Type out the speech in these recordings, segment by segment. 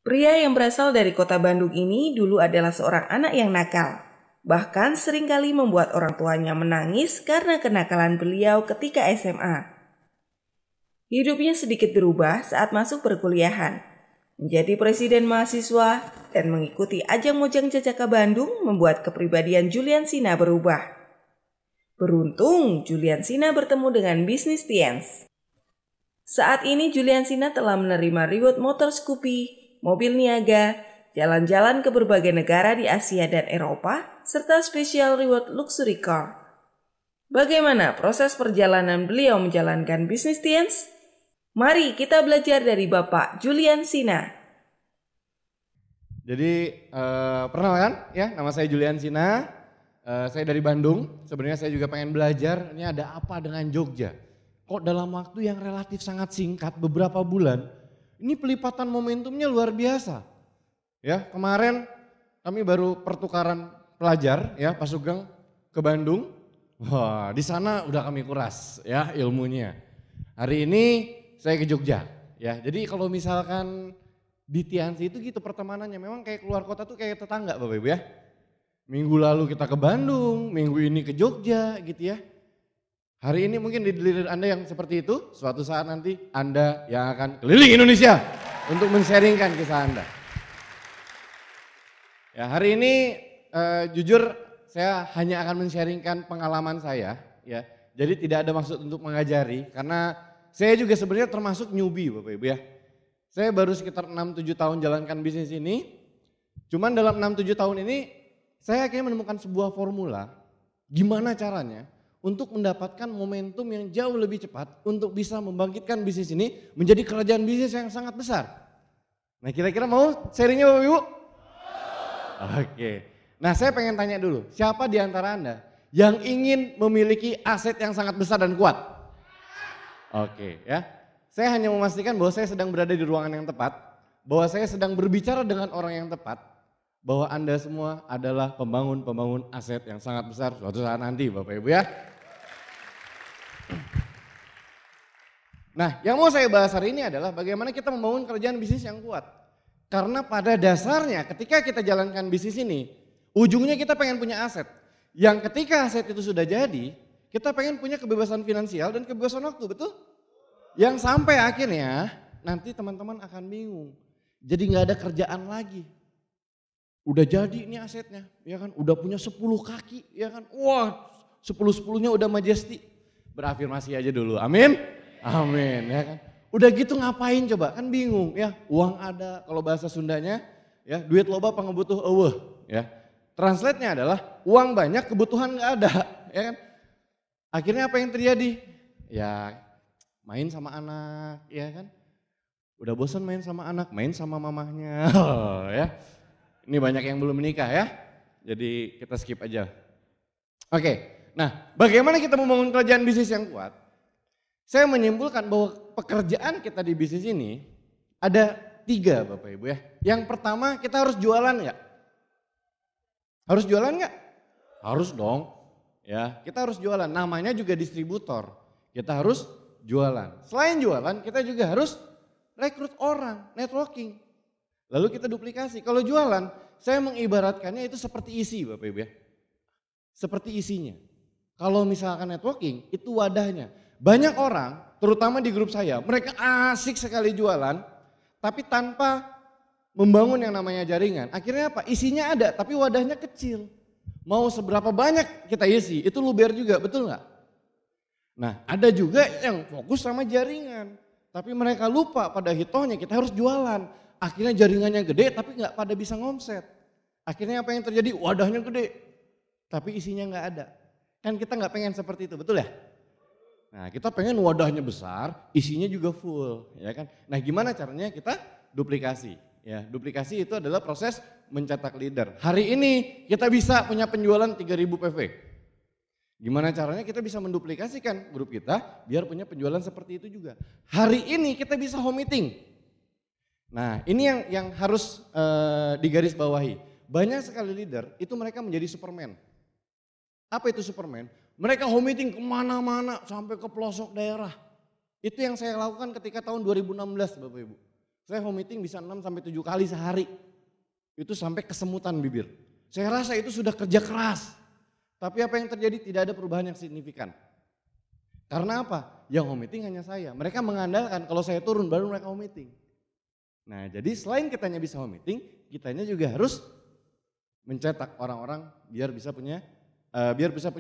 Pria yang berasal dari kota Bandung ini dulu adalah seorang anak yang nakal. Bahkan seringkali membuat orang tuanya menangis karena kenakalan beliau ketika SMA. Hidupnya sedikit berubah saat masuk perkuliahan. Menjadi presiden mahasiswa dan mengikuti ajang Mojang Jajaka Bandung membuat kepribadian Julian Sina berubah. Beruntung Julian Sina bertemu dengan bisnis Tiens. Saat ini Julian Sina telah menerima reward motor Scoopy, mobil niaga, jalan-jalan ke berbagai negara di Asia dan Eropa, serta special reward luxury car. Bagaimana proses perjalanan beliau menjalankan bisnis Tiens? Mari kita belajar dari Bapak Julian Sina. Jadi perkenalkan ya, nama saya Julian Sina, saya dari Bandung. Sebenarnya saya juga pengen belajar, ini ada apa dengan Jogja. Kok dalam waktu yang relatif sangat singkat, beberapa bulan, ini pelipatan momentumnya luar biasa. Ya, kemarin kami baru pertukaran pelajar ya, Pak Sugeng ke Bandung. Wah, di sana udah kami kuras ya ilmunya. Hari ini saya ke Jogja ya. Jadi kalau misalkan di Tiansi itu gitu pertemanannya, memang kayak keluar kota tuh kayak tetangga Bapak Ibu ya. Minggu lalu kita ke Bandung, minggu ini ke Jogja gitu ya. Hari ini mungkin di diri Anda yang seperti itu, suatu saat nanti Anda yang akan keliling Indonesia untuk men-sharingkan kisah Anda. Ya, hari ini jujur saya hanya akan men-sharingkan pengalaman saya ya. Jadi tidak ada maksud untuk mengajari karena saya juga sebenarnya termasuk newbie Bapak Ibu ya. Saya baru sekitar 6-7 tahun jalankan bisnis ini. Cuman dalam 6-7 tahun ini saya akhirnya menemukan sebuah formula gimana caranya untuk mendapatkan momentum yang jauh lebih cepat untuk bisa membangkitkan bisnis ini menjadi kerajaan bisnis yang sangat besar. Nah kira-kira mau sharingnya Bapak Ibu? Oke. Nah saya pengen tanya dulu, siapa di antara Anda yang ingin memiliki aset yang sangat besar dan kuat? Oke ya. Saya hanya memastikan bahwa saya sedang berada di ruangan yang tepat, bahwa saya sedang berbicara dengan orang yang tepat, bahwa Anda semua adalah pembangun aset yang sangat besar suatu saat nanti Bapak Ibu ya. Nah yang mau saya bahas hari ini adalah bagaimana kita membangun kerjaan bisnis yang kuat. Karena pada dasarnya ketika kita jalankan bisnis ini, ujungnya kita pengen punya aset. Yang ketika aset itu sudah jadi, kita pengen punya kebebasan finansial dan kebebasan waktu, betul? Yang sampai akhirnya nanti teman-teman akan bingung. Jadi gak ada kerjaan lagi. Udah jadi ini asetnya, ya kan? Udah punya 10 kaki, ya kan? Wah, 10-10-nya udah majesty. Berafirmasi aja dulu, amin? Amin, ya kan? Udah gitu ngapain coba? Kan bingung ya. Uang ada, kalau bahasa Sundanya, ya duit loba pangebutuh eueuh, ya. Translate-nya adalah uang banyak, kebutuhan gak ada, ya kan? Akhirnya apa yang terjadi? Ya main sama anak, ya kan? Udah bosan main sama anak, main sama mamahnya, ya. Ini banyak yang belum menikah ya, jadi kita skip aja. Oke, nah bagaimana kita membangun kerajaan bisnis yang kuat? Saya menyimpulkan bahwa pekerjaan kita di bisnis ini ada 3 Bapak Ibu ya. Yang pertama kita harus jualan nggak? Harus jualan nggak? Harus dong. Ya, kita harus jualan. Namanya juga distributor. Kita harus jualan. Selain jualan, kita juga harus rekrut orang, networking. Lalu kita duplikasi. Kalau jualan, saya mengibaratkannya itu seperti isi Bapak Ibu ya. Seperti isinya. Kalau misalkan networking, itu wadahnya. Banyak orang, terutama di grup saya, mereka asik sekali jualan, tapi tanpa membangun yang namanya jaringan. Akhirnya apa? Isinya ada, tapi wadahnya kecil. Mau seberapa banyak kita isi, itu luber juga, betul nggak? Nah ada juga yang fokus sama jaringan, tapi mereka lupa pada hitohnya kita harus jualan. Akhirnya jaringannya gede tapi nggak pada bisa ngomset. Akhirnya apa yang terjadi? Wadahnya gede, tapi isinya nggak ada. Kan kita nggak pengen seperti itu, betul ya? Nah kita pengen wadahnya besar, isinya juga full, ya kan? Nah gimana caranya kita duplikasi? Ya, duplikasi itu adalah proses mencetak leader. Hari ini kita bisa punya penjualan 3.000 PV. Gimana caranya kita bisa menduplikasikan grup kita biar punya penjualan seperti itu juga. Hari ini kita bisa home meeting. Nah ini yang harus digarisbawahi. Banyak sekali leader itu mereka menjadi Superman. Apa itu Superman? Mereka home meeting kemana-mana sampai ke pelosok daerah. Itu yang saya lakukan ketika tahun 2016 Bapak Ibu. Saya home meeting bisa 6 sampai 7 kali sehari. Itu sampai kesemutan bibir. Saya rasa itu sudah kerja keras. Tapi apa yang terjadi? Tidak ada perubahan yang signifikan. Karena apa? Yang home meeting hanya saya. Mereka mengandalkan kalau saya turun baru mereka home meeting. Nah jadi selain kitanya bisa home meeting, kitanya juga harus mencetak orang-orang biar bisa punya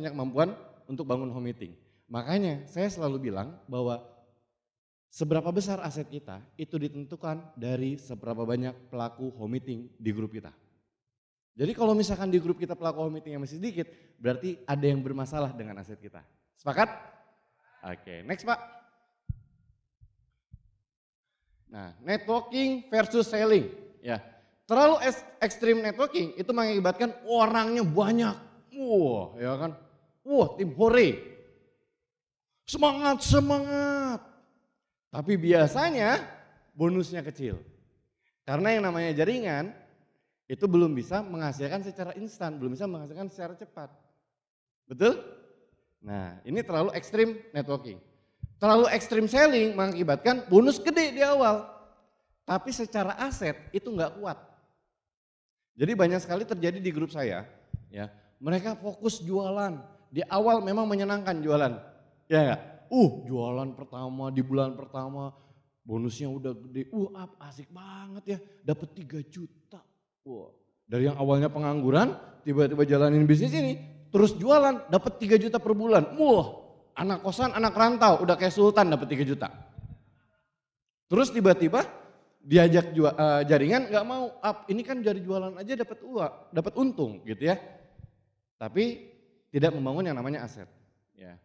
kemampuan untuk bangun home meeting. Makanya saya selalu bilang bahwa seberapa besar aset kita itu ditentukan dari seberapa banyak pelaku home meeting di grup kita. Jadi kalau misalkan di grup kita pelaku home meeting yang masih sedikit, berarti ada yang bermasalah dengan aset kita. Sepakat? Oke, next Pak. Nah, networking versus selling. Ya, terlalu ekstrim networking itu mengakibatkan orangnya banyak. Wah, ya kan? Wah, tim hore. Semangat, semangat. Tapi biasanya bonusnya kecil. Karena yang namanya jaringan itu belum bisa menghasilkan secara instan, belum bisa menghasilkan secara cepat. Betul? Nah, ini terlalu ekstrim networking. Terlalu ekstrim selling mengakibatkan bonus gede di awal. Tapi secara aset itu nggak kuat. Jadi banyak sekali terjadi di grup saya, ya. Mereka fokus jualan. Di awal memang menyenangkan jualan. Ya enggak? Jualan pertama di bulan pertama bonusnya udah gede. Asik banget ya, dapat 3 juta. Wah, dari yang awalnya pengangguran, tiba-tiba jalanin bisnis ini, terus jualan, dapat 3 juta per bulan. Wah, anak kosan, anak rantau, udah kayak sultan dapat 3 juta. Terus tiba-tiba diajak jaringan nggak mau, ini kan dari jualan aja dapat uang, dapat untung gitu ya. Tapi tidak membangun yang namanya aset. Ya.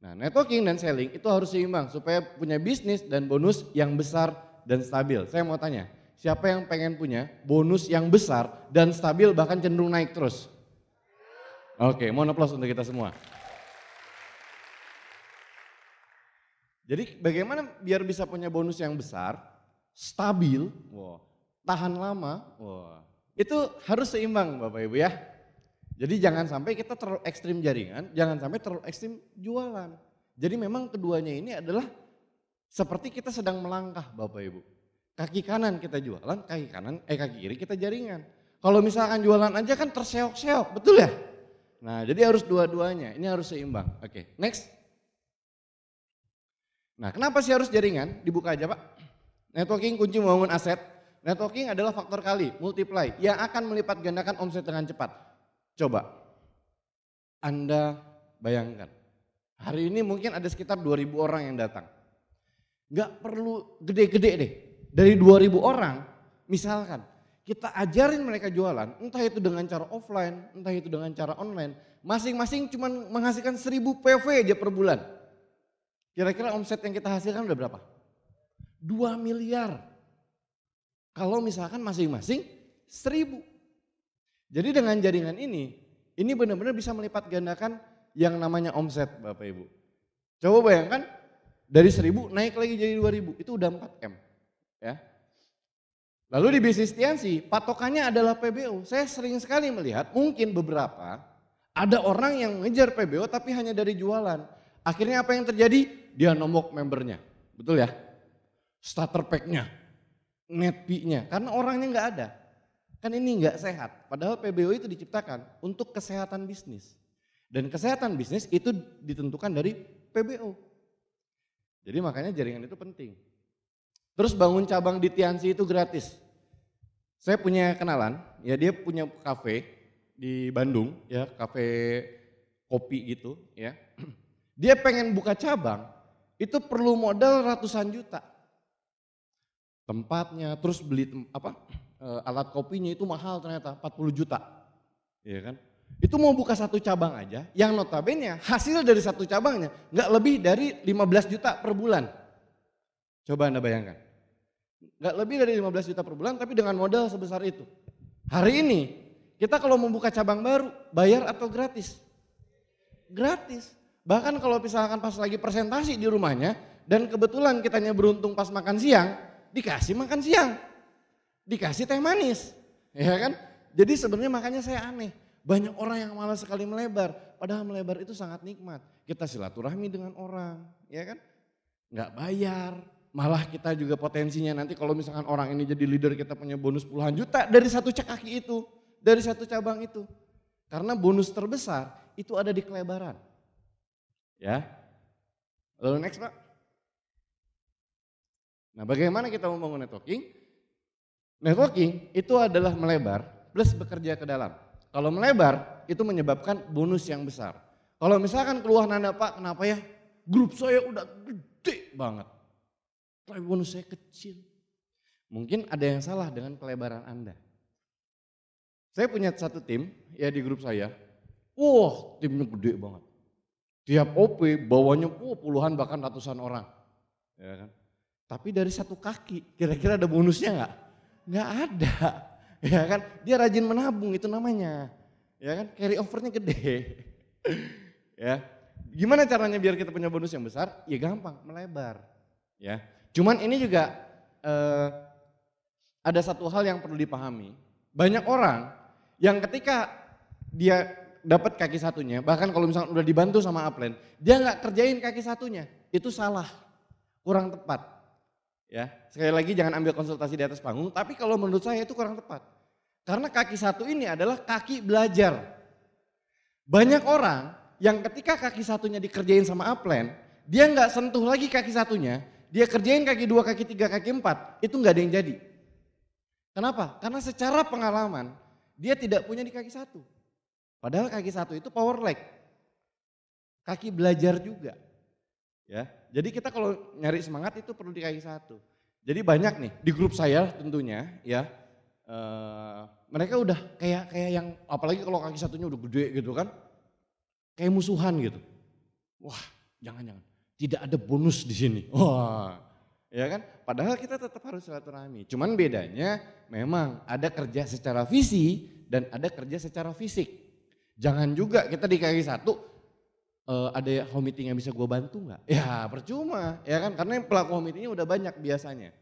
Nah, networking dan selling itu harus seimbang supaya punya bisnis dan bonus yang besar dan stabil. Saya mau tanya, siapa yang pengen punya bonus yang besar dan stabil bahkan cenderung naik terus? Oke, mohon aplaus untuk kita semua. Jadi bagaimana biar bisa punya bonus yang besar, stabil, tahan lama, itu harus seimbang Bapak Ibu ya. Jadi jangan sampai kita terlalu ekstrim jaringan, jangan sampai terlalu ekstrim jualan. Jadi memang keduanya ini adalah seperti kita sedang melangkah Bapak Ibu. Kaki kanan kita jualan, kaki kiri kita jaringan. Kalau misalkan jualan aja kan terseok-seok, betul ya? Nah jadi harus dua-duanya, ini harus seimbang. Oke, next. Nah kenapa sih harus jaringan? Dibuka aja Pak. Networking kunci membangun aset. Networking adalah faktor kali, multiply, yang akan melipat gandakan omset dengan cepat. Coba Anda bayangkan, hari ini mungkin ada sekitar 2.000 orang yang datang. Gak perlu gede-gede deh, dari 2.000 orang misalkan kita ajarin mereka jualan, entah itu dengan cara offline, entah itu dengan cara online, masing-masing cuma menghasilkan 1.000 PV aja per bulan. Kira-kira omset yang kita hasilkan udah berapa? 2 miliar. Kalau misalkan masing-masing 1.000. Jadi dengan jaringan ini benar-benar bisa melipat gandakan yang namanya omset Bapak Ibu. Coba bayangkan dari 1.000 naik lagi jadi 2.000, itu udah 4M. Ya. Lalu di bisnis Tiansi patokannya adalah PBO. Saya sering sekali melihat mungkin beberapa ada orang yang ngejar PBO tapi hanya dari jualan. Akhirnya apa yang terjadi? Dia nombok membernya, betul ya? Starter pack-nya, net fee-nya, karena orangnya nggak ada. Kan ini nggak sehat, padahal PBO itu diciptakan untuk kesehatan bisnis. Dan kesehatan bisnis itu ditentukan dari PBO. Jadi makanya jaringan itu penting. Terus bangun cabang di Tiansi itu gratis. Saya punya kenalan, ya dia punya kafe di Bandung, ya kafe kopi gitu ya. Dia pengen buka cabang, itu perlu modal ratusan juta. Tempatnya, terus beli alat kopinya itu mahal ternyata 40 juta. Iya kan? Itu mau buka satu cabang aja, yang notabene hasil dari satu cabangnya nggak lebih dari 15 juta per bulan. Coba Anda bayangkan. Nggak lebih dari 15 juta per bulan tapi dengan modal sebesar itu. Hari ini kita kalau mau buka cabang baru bayar atau gratis? Gratis. Bahkan kalau misalkan pas lagi presentasi di rumahnya dan kebetulan kitanya beruntung pas makan siang, dikasih makan siang. Dikasih teh manis, ya kan? Jadi sebenarnya makanya saya aneh, banyak orang yang malas sekali melebar, padahal melebar itu sangat nikmat. Kita silaturahmi dengan orang, ya kan? Nggak bayar, Malah kita juga potensinya nanti kalau misalkan orang ini jadi leader kita punya bonus puluhan juta dari satu kaki itu, dari satu cabang itu. Karena bonus terbesar itu ada di kelebaran. Ya. Lalu next Pak. Nah bagaimana kita membangun networking? Networking itu adalah melebar plus bekerja ke dalam. Kalau melebar itu menyebabkan bonus yang besar. Kalau misalkan keluhan Anda Pak, kenapa ya grup saya udah gede banget. Tapi bonus saya kecil. Mungkin ada yang salah dengan kelebaran Anda. Saya punya satu tim ya di grup saya. Wah timnya gede banget. Tiap OP bawahnya puluhan bahkan ratusan orang. Ya kan? Tapi dari satu kaki kira-kira ada bonusnya nggak? Nggak ada. Ya kan? Dia rajin menabung itu namanya. Ya kan? Carry overnya gede. Ya. Gimana caranya biar kita punya bonus yang besar? Ya gampang, melebar. Ya. Cuman ini juga ada satu hal yang perlu dipahami. Banyak orang yang ketika dia dapat kaki satunya, bahkan kalau misalnya udah dibantu sama upline, dia nggak kerjain kaki satunya, itu salah, kurang tepat. Ya, sekali lagi jangan ambil konsultasi di atas panggung, tapi kalau menurut saya itu kurang tepat. Karena kaki satu ini adalah kaki belajar. Banyak orang yang ketika kaki satunya dikerjain sama upline, dia nggak sentuh lagi kaki satunya, dia kerjain kaki 2, kaki 3, kaki 4, itu nggak ada yang jadi. Kenapa? Karena secara pengalaman dia tidak punya di kaki satu. Padahal kaki satu itu power leg. Kaki belajar juga. Ya, jadi kita kalau nyari semangat itu perlu di kaki satu. Jadi banyak nih di grup saya tentunya ya, mereka udah kayak yang apalagi kalau kaki satunya udah gede gitu kan, kayak musuhan gitu. Wah jangan-jangan. Tidak ada bonus di sini. Wah, ya kan? Padahal kita tetap harus silaturahmi. Cuman bedanya memang ada kerja secara visi dan ada kerja secara fisik. Jangan juga kita di kaki satu ada home meeting yang bisa gue bantu nggak? Ya percuma, ya kan? Karena pelaku home meetingnya udah banyak biasanya.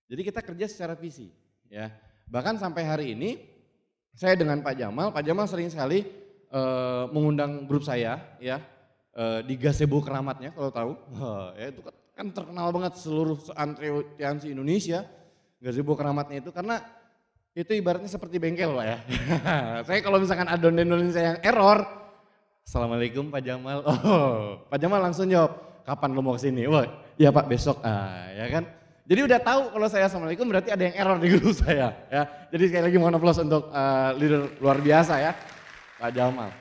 Jadi kita kerja secara visi, ya. Bahkan sampai hari ini saya dengan Pak Jamal sering sekali mengundang grup saya, ya. Di gazebo keramatnya kalau tahu, ya itu kan terkenal banget seluruh antriansi Indonesia, gazebo keramatnya itu karena itu ibaratnya seperti bengkel Pak ya. Saya kalau misalkan ada Indonesia yang error, Assalamualaikum Pak Jamal, Pak Jamal langsung jawab, kapan lo mau kesini? Wah iya Pak besok, ya kan. Jadi udah tahu kalau saya Assalamualaikum berarti ada yang error di grup saya ya. Jadi sekali lagi mohon aplaus untuk leader luar biasa ya, Pak Jamal.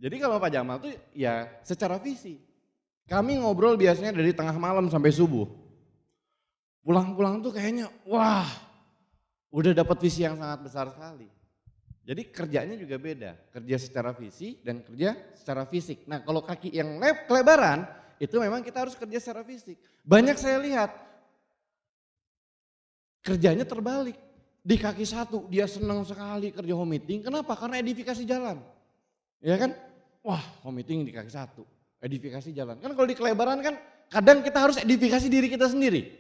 Jadi kalau Pak Jamal tuh ya secara visi. Kami ngobrol biasanya dari tengah malam sampai subuh. Pulang-pulang tuh kayaknya wah udah dapat visi yang sangat besar sekali. Jadi kerjanya juga beda. Kerja secara visi dan kerja secara fisik. Nah kalau kaki yang kelebaran itu memang kita harus kerja secara fisik. Banyak saya lihat kerjanya terbalik. Di kaki satu dia senang sekali kerja home meeting. Kenapa? Karena edifikasi jalan. Ya kan? Wah home meeting di kaki satu, edifikasi jalan. Kan kalau di kelebaran kan kadang kita harus edifikasi diri kita sendiri.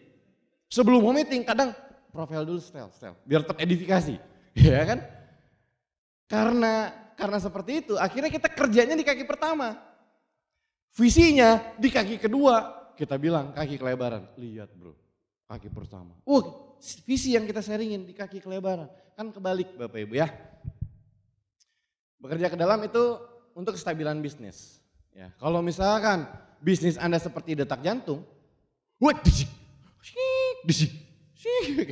Sebelum home meeting kadang profil dulu style, biar teredifikasi. Ya kan? Karena seperti itu akhirnya kita kerjanya di kaki pertama. Visinya di kaki kedua, kita bilang kaki kelebaran. Lihat bro, kaki pertama. Visi yang kita sharingin di kaki kelebaran. Kan kebalik Bapak Ibu ya. Bekerja ke dalam itu untuk kestabilan bisnis. Ya, kalau misalkan bisnis Anda seperti detak jantung,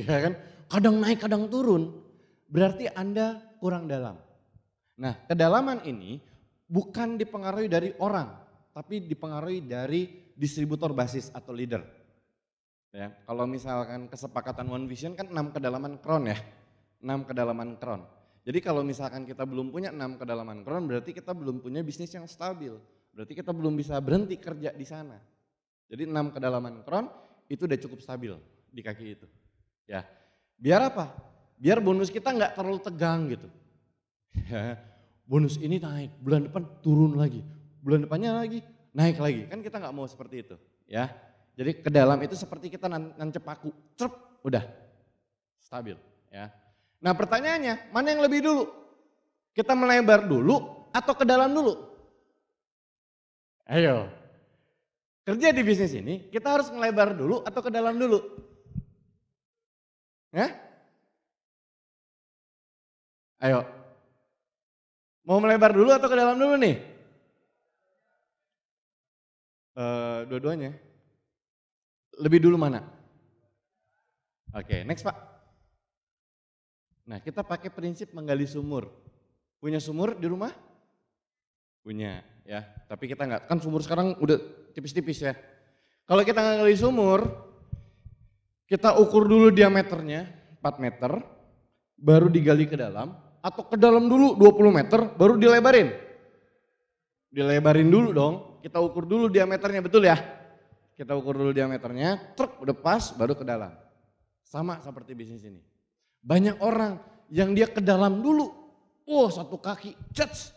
ya kan, kadang naik kadang turun, berarti Anda kurang dalam. Nah kedalaman ini bukan dipengaruhi dari orang, tapi dipengaruhi dari distributor basis atau leader. Ya, kalau misalkan kesepakatan One Vision kan 6 kedalaman crown ya, 6 kedalaman crown. Jadi kalau misalkan kita belum punya 6 kedalaman crown berarti kita belum punya bisnis yang stabil. Berarti kita belum bisa berhenti kerja di sana. Jadi 6 kedalaman crown itu udah cukup stabil di kaki itu. Ya, biar apa? Biar bonus kita nggak terlalu tegang gitu. Ya, bonus ini naik, bulan depan turun lagi, bulan depannya lagi naik lagi. Kan kita nggak mau seperti itu. Ya, jadi ke dalam itu seperti kita nancep paku, cerp, udah stabil. Ya. Nah pertanyaannya, mana yang lebih dulu? Kita melebar dulu atau ke dalam dulu? Ayo. kerja di bisnis ini kita harus ngelebar dulu atau ke dalam dulu? Ya? Ayo. Mau melebar dulu atau ke dalam dulu nih? Dua-duanya. Lebih dulu mana? Oke, next Pak. Nah, kita pakai prinsip menggali sumur. Punya sumur di rumah? Punya, ya. Tapi kita nggak, kan sumur sekarang udah tipis-tipis ya. Kalau kita nggak gali sumur, kita ukur dulu diameternya 4 meter, baru digali ke dalam, atau ke dalam dulu 20 meter, baru dilebarin. Dilebarin dulu dong, kita ukur dulu diameternya, betul ya? Kita ukur dulu diameternya, truk udah pas, baru ke dalam. Sama seperti bisnis ini. Banyak orang yang dia ke dalam dulu, satu kaki, cets,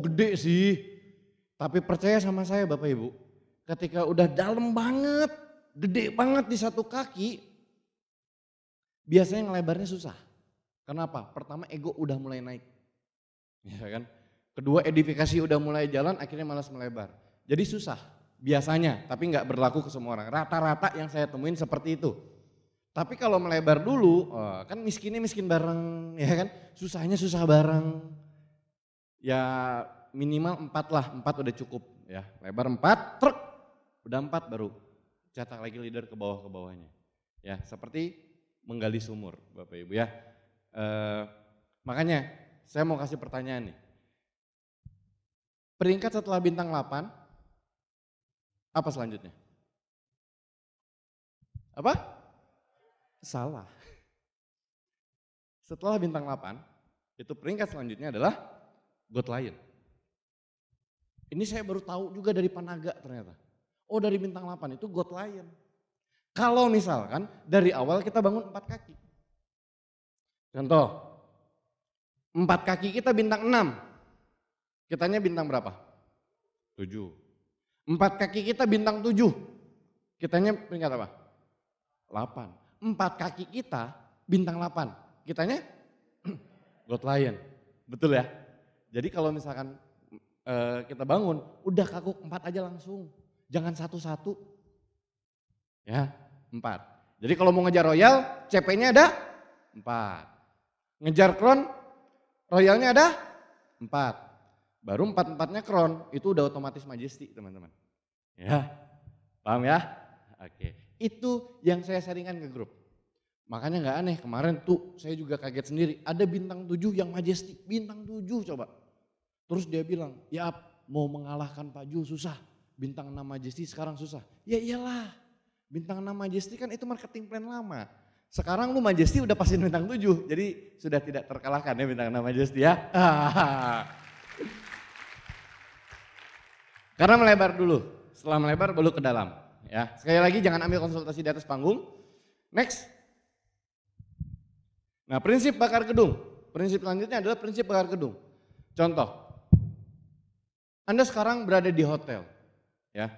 gede sih. Tapi percaya sama saya Bapak Ibu, ketika udah dalam banget, gede banget di satu kaki, biasanya ngelebarnya susah. Kenapa? Pertama ego udah mulai naik, ya kan? Kedua edifikasi udah mulai jalan, akhirnya malas melebar. Jadi susah biasanya, tapi nggak berlaku ke semua orang. Rata-rata yang saya temuin seperti itu. Tapi kalau melebar dulu, kan miskinnya miskin bareng, ya kan? Susahnya susah bareng. Ya minimal 4 lah, 4 udah cukup ya. Lebar 4, truk, udah 4 baru cetak lagi leader ke bawahnya. Ya seperti menggali sumur Bapak Ibu ya. Makanya saya mau kasih pertanyaan nih. Peringkat setelah bintang 8, apa selanjutnya? Apa? Salah. Setelah bintang 8, itu peringkat selanjutnya adalah God Lion. Ini saya baru tahu juga dari Panaga ternyata. Oh dari bintang 8 itu God Lion. Kalau misalkan dari awal kita bangun 4 kaki. Contoh, 4 kaki kita bintang 6. Kitanya bintang berapa? 7. 4 kaki kita bintang 7. Kitanya peringkat apa? 8. 4 kaki kita bintang 8. Kitanya God Lion. Betul ya? Jadi kalau misalkan kita bangun, udah kakuk 4 aja langsung. Jangan satu-satu. Ya, 4. Jadi kalau mau ngejar royal, CP-nya ada 4. Ngejar crown, royalnya ada 4. Baru 4-4-nya crown, itu udah otomatis majesty teman-teman. Ya, paham ya? Oke. Itu yang saya sharingkan ke grup. Makanya gak aneh, kemarin tuh saya juga kaget sendiri. Ada bintang 7 yang majesty, bintang 7 coba. Terus dia bilang, ya mau mengalahkan Pak Ju susah. Bintang 6 majesty sekarang susah. Ya iyalah, bintang 6 majesty kan itu marketing plan lama. Sekarang lu majesty udah pasin bintang 7, jadi sudah tidak terkalahkan ya bintang 6 majesty ya. Karena melebar dulu, setelah melebar baru ke dalam. Ya, sekali lagi jangan ambil konsultasi di atas panggung. Next. Nah, prinsip bakar gedung. Prinsip selanjutnya adalah prinsip bakar gedung. Contoh, Anda sekarang berada di hotel, ya.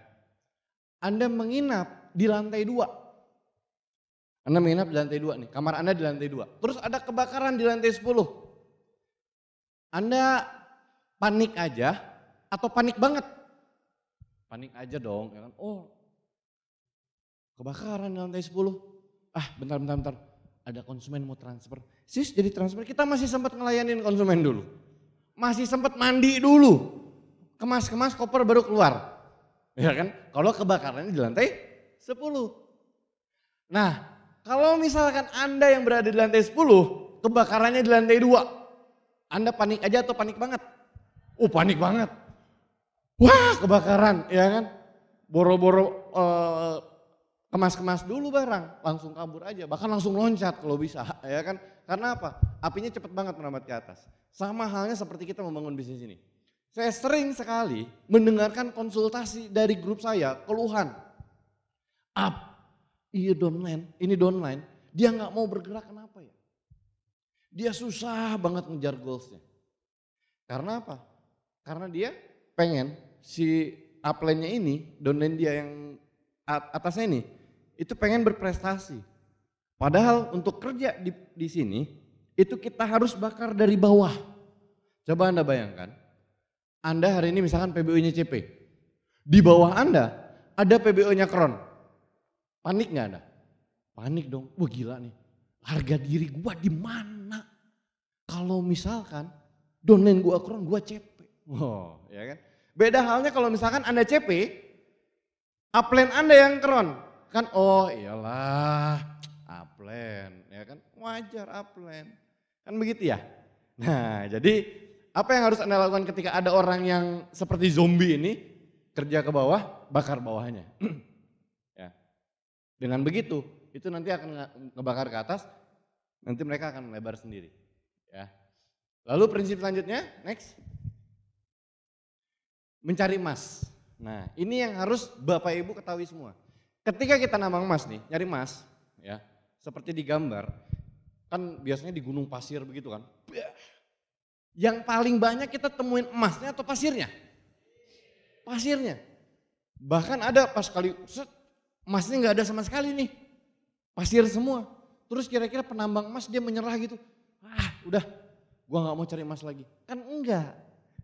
Anda menginap di lantai 2. Anda menginap di lantai 2 nih, kamar Anda di lantai 2. Terus ada kebakaran di lantai 10. Anda panik aja atau panik banget? Panik aja dong, ya kan? Oh, kebakaran di lantai 10. Bentar. Ada konsumen mau transfer. Sis jadi transfer, kita masih sempat ngelayanin konsumen dulu. Masih sempat mandi dulu. Kemas-kemas koper baru keluar. Ya kan? Kalau kebakarannya di lantai 10. Nah, kalau misalkan Anda yang berada di lantai 10, kebakarannya di lantai 2. Anda panik aja atau panik banget? Panik banget. Wah, kebakaran, ya kan? Boro-boro kemas-kemas dulu barang, langsung kabur aja, bahkan langsung loncat kalau bisa, ya kan? Karena apa? Apinya cepet banget merambat ke atas. Sama halnya seperti kita membangun bisnis ini. Saya sering sekali mendengarkan konsultasi dari grup saya, keluhan. Iya downline, ini downline, dia nggak mau bergerak, kenapa ya? Dia susah banget ngejar goalsnya. Karena apa? Karena dia pengen si upline-nya ini, downline dia yang atasnya ini, itu pengen berprestasi. Padahal untuk kerja di sini, itu kita harus bakar dari bawah. Coba Anda bayangkan, Anda hari ini misalkan PBU-nya CP. Di bawah Anda ada PBO-nya Kron. Panik nggak Anda? Panik dong. Wah gila nih. Harga diri gua di mana? Kalau misalkan downline gua Kron, gua CP. Wow, ya kan? Beda halnya kalau misalkan Anda CP, upline Anda yang Kron. Kan oh iyalah upline, ya kan? Wajar upline. Kan begitu ya? Nah, jadi apa yang harus Anda lakukan ketika ada orang yang seperti zombie ini kerja ke bawah, bakar bawahnya. Ya. Dengan begitu, itu nanti akan ngebakar ke atas, nanti mereka akan melebar sendiri. Ya. Lalu prinsip selanjutnya, next. Mencari emas. Nah, ini yang harus Bapak Ibu ketahui semua. Ketika kita nambang emas nih, nyari emas, ya, seperti di gambar, kan biasanya di gunung pasir begitu kan. Yang paling banyak kita temuin emasnya atau pasirnya? Pasirnya. Bahkan ada pas kali emasnya nggak ada sama sekali nih. Pasir semua. Terus kira-kira penambang emas dia menyerah gitu. Ah udah gua nggak mau cari emas lagi. Kan enggak.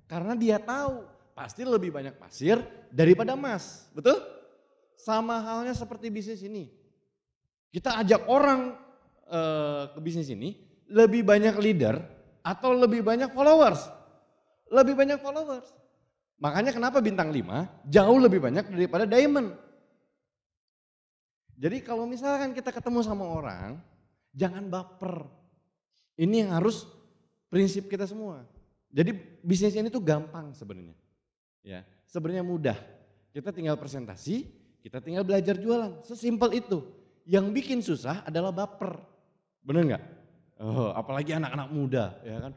Karena dia tahu pasti lebih banyak pasir daripada emas. Betul? Sama halnya seperti bisnis ini. Kita ajak orang ke bisnis ini lebih banyak leader atau lebih banyak followers? Lebih banyak followers. Makanya kenapa bintang 5 jauh lebih banyak daripada diamond. Jadi kalau misalkan kita ketemu sama orang, jangan baper. Ini yang harus prinsip kita semua. Jadi bisnis ini tuh gampang sebenarnya. Ya, sebenarnya mudah. Kita tinggal presentasi, kita tinggal belajar jualan. Sesimpel itu. Yang bikin susah adalah baper. Bener nggak? Oh, apalagi anak-anak muda, ya kan?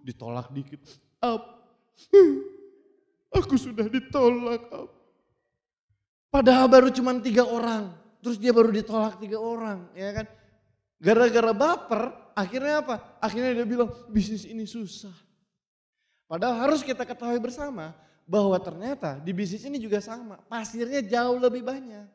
Ditolak dikit. Aku sudah ditolak. Padahal baru cuma 3 orang. Terus dia baru ditolak 3 orang, ya kan? Gara-gara baper, akhirnya apa? Akhirnya dia bilang bisnis ini susah. Padahal harus kita ketahui bersama bahwa ternyata di bisnis ini juga sama. Pasirnya jauh lebih banyak.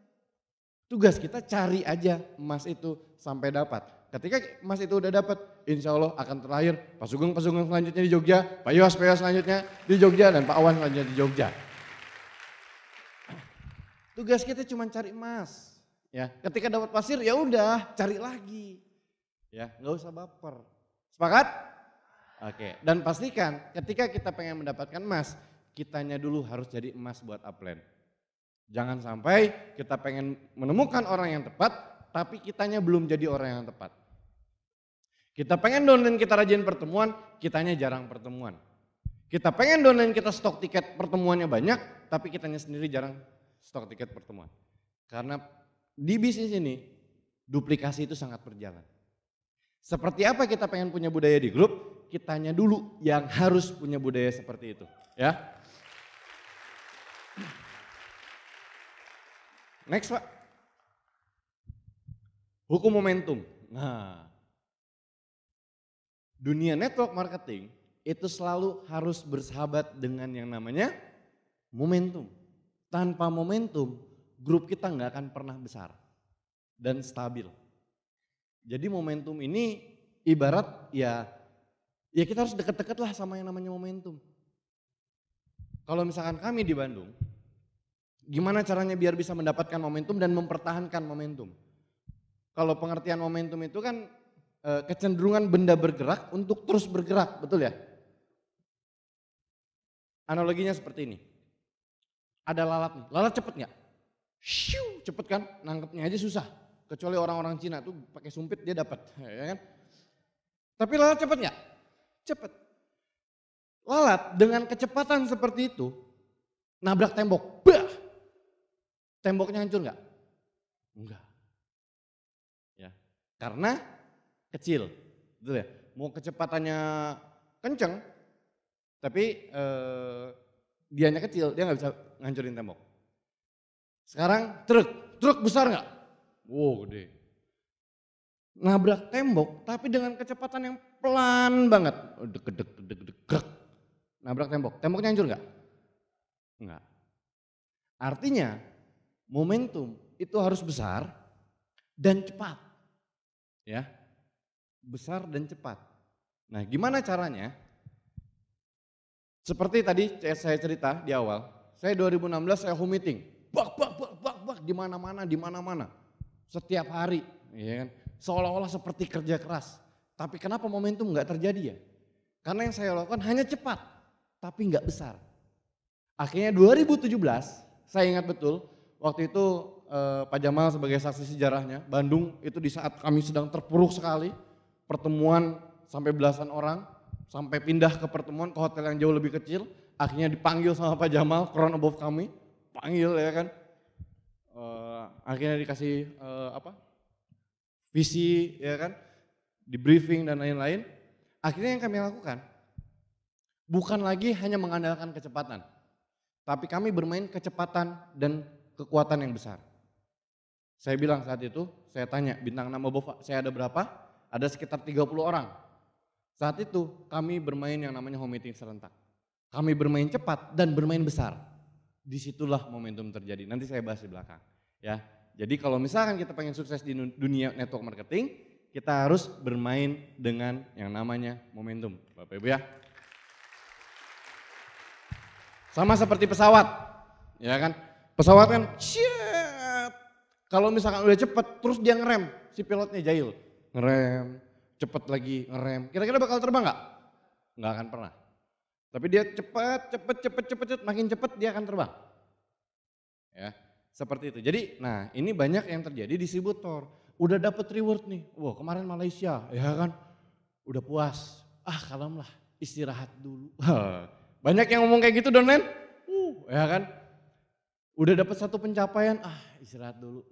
Tugas kita cari aja emas itu sampai dapat. Ketika emas itu udah dapat, insya Allah akan terlahir Pak Sugeng selanjutnya di Jogja, Pak Yos selanjutnya di Jogja, dan Pak Awan selanjutnya di Jogja. Tugas kita cuma cari emas. Ya, ketika dapat pasir ya udah cari lagi. Ya, nggak usah baper. Sepakat? Oke, dan pastikan ketika kita pengen mendapatkan emas, kitanya dulu harus jadi emas buat upline. Jangan sampai kita pengen menemukan orang yang tepat, tapi kitanya belum jadi orang yang tepat. Kita pengen downline kita rajin pertemuan, kitanya jarang pertemuan. Kita pengen downline kita stok tiket pertemuannya banyak, tapi kitanya sendiri jarang stok tiket pertemuan. Karena di bisnis ini, duplikasi itu sangat berjalan. Seperti apa kita pengen punya budaya di grup, kitanya dulu yang harus punya budaya seperti itu. Ya. Next Pak. Hukum momentum. Nah, dunia network marketing itu selalu harus bersahabat dengan yang namanya momentum. Tanpa momentum, grup kita nggak akan pernah besar dan stabil. Jadi momentum ini ibarat ya kita harus deket-deket lah sama yang namanya momentum. Kalau misalkan kami di Bandung, gimana caranya biar bisa mendapatkan momentum dan mempertahankan momentum? Kalau pengertian momentum itu kan kecenderungan benda bergerak untuk terus bergerak, betul ya? Analoginya seperti ini. Ada lalat nih, lalat cepet nggak? Cepet kan, nangkepnya aja susah. Kecuali orang-orang Cina tuh pakai sumpit dia dapat, ya kan? Tapi lalat cepet nggak? Cepet. Lalat dengan kecepatan seperti itu nabrak tembok, bah! Temboknya hancur nggak? Enggak. Ya, karena kecil, betul ya? Mau kecepatannya kenceng, tapi dianya kecil, dia nggak bisa ngancurin tembok. Sekarang truk besar nggak? Wow gede. Nabrak tembok tapi dengan kecepatan yang pelan banget. Deg. Nabrak tembok. Temboknya hancur nggak? Enggak. Artinya momentum itu harus besar dan cepat. Ya. Besar dan cepat. Nah, gimana caranya? Seperti tadi saya cerita di awal, Saya 2016 saya home meeting. Bak, di mana-mana. Setiap hari, ya kan? Seolah-olah seperti kerja keras. Tapi kenapa momentum nggak terjadi ya? Karena yang saya lakukan hanya cepat, tapi nggak besar. Akhirnya 2017, saya ingat betul, waktu itu Pak Jamal sebagai saksi sejarahnya, Bandung itu di saat kami sedang terpuruk sekali, pertemuan sampai belasan orang, sampai pindah ke pertemuan ke hotel yang jauh lebih kecil, akhirnya dipanggil sama Pak Jamal, crown above kami, panggil ya kan, akhirnya dikasih visi ya kan, di briefing dan lain-lain. Akhirnya yang kami lakukan bukan lagi hanya mengandalkan kecepatan, tapi kami bermain kecepatan dan kekuatan yang besar. Saya bilang saat itu, saya tanya bintang nama Bova, saya ada berapa? Ada sekitar 30 orang. Saat itu kami bermain yang namanya home meeting serentak. Kami bermain cepat dan bermain besar. Disitulah momentum terjadi, nanti saya bahas di belakang. Ya, jadi kalau misalkan kita pengen sukses di dunia network marketing, kita harus bermain dengan yang namanya momentum, Bapak Ibu ya. Sama seperti pesawat, ya kan? Pesawat kan, kalau misalkan udah cepet, terus dia ngerem, si pilotnya jahil. Ngerem, cepet lagi, ngerem. Kira-kira bakal terbang nggak? Nggak akan pernah. Tapi dia cepet, makin cepet dia akan terbang. Ya, seperti itu. Jadi, nah ini banyak yang terjadi distributor. Udah dapet reward nih, wah kemarin Malaysia, ya kan? Udah puas, kalem lah, istirahat dulu. Banyak yang ngomong kayak gitu, Donen? Ya kan? Udah dapat satu pencapaian, istirahat dulu.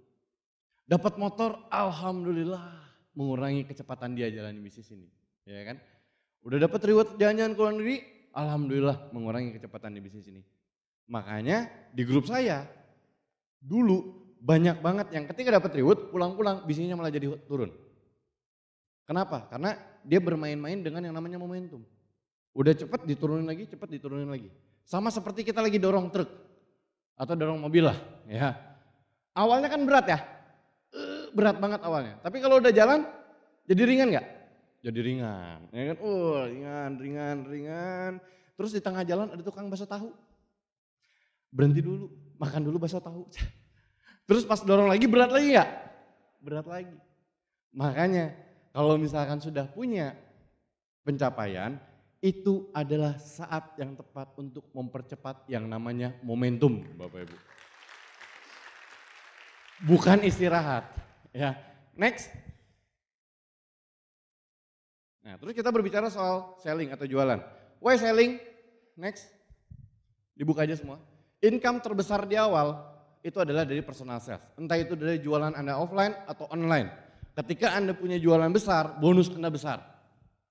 Dapat motor, alhamdulillah, mengurangi kecepatan dia jalani bisnis ini, ya kan? Udah dapat reward jalan-jalan ke luar negeri, alhamdulillah mengurangi kecepatan di bisnis ini. Makanya di grup saya dulu banyak banget yang ketika dapat reward pulang-pulang bisnisnya malah jadi turun. Kenapa? Karena dia bermain-main dengan yang namanya momentum. Udah cepet diturunin lagi. Sama seperti kita lagi dorong truk atau dorong mobil lah, ya. Awalnya kan berat ya, berat banget awalnya. Tapi kalau udah jalan, jadi ringan nggak? Jadi ringan, ya kan? Ringan. Terus di tengah jalan ada tukang bakso tahu. Berhenti dulu, makan dulu bakso tahu. Terus pas dorong lagi berat lagi nggak? Berat lagi. Makanya kalau misalkan sudah punya pencapaian, itu adalah saat yang tepat untuk mempercepat yang namanya momentum, Bapak Ibu. Bukan istirahat, ya. Next. Nah, terus kita berbicara soal selling atau jualan. Why selling? Next. Dibuka aja semua. Income terbesar di awal itu adalah dari personal sales. Entah itu dari jualan Anda offline atau online. Ketika Anda punya jualan besar, bonus Anda besar.